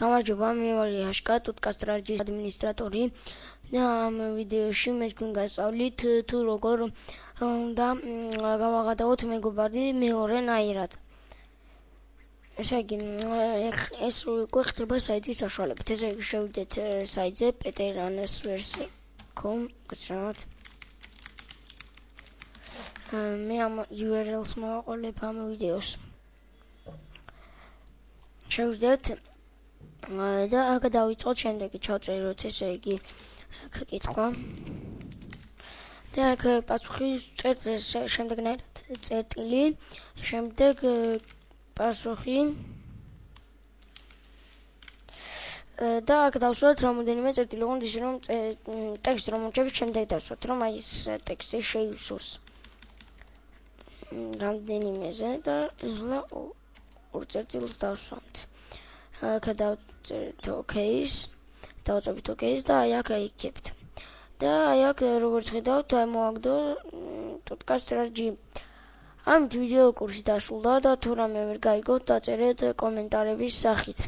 გამარჯობა, მე ვარ იაშკა, ტუდკასტრაჯის ადმინისტრატორი და ამ ვიდეოში მე თქვენ გასწავლით თუ როგორ უნდა გავაღადაოთ მეგობარი მეორენაირად. ესე იგი, ეს გვეხება საიტის საშუალებით. ესე იგი, შევიდეთ საიტზე peter_answers.com გასწავლოთ. მე ამ URL-ს მოვაყოლებ ამ ვიდეოს. შევიდეთ და აქ დავიწყოთ, შემდეგი ჩავწეროთ, ესე იგი, კითხვა. და აქ პასუხი წერთ შემდეგნაირად წერტილი, შემდეგ პასუხი და აქ დავსვათ რამოდენიმე წერტილი, ოღონდ ისე რომ ტექსტი რომ მოჩვენებს, შემდეგ დავსვათ, რომ აი ეს ტექსტი შეივსოს რამდენიმეზე და ეხლა ორ წერტილს დავსვამთ. აქ დავწერთ OK-ს, დავწერთ OK-ს და აი აქ აიქებთ. და აი აქ როგორც ხედავთ, აი მოაგდო ტუდკასტრაჯი. ამ ვიდეო კურსი დასრულდა და თუ რამე ვერ გაიგოთ, დაწერეთ კომენტარების სახით.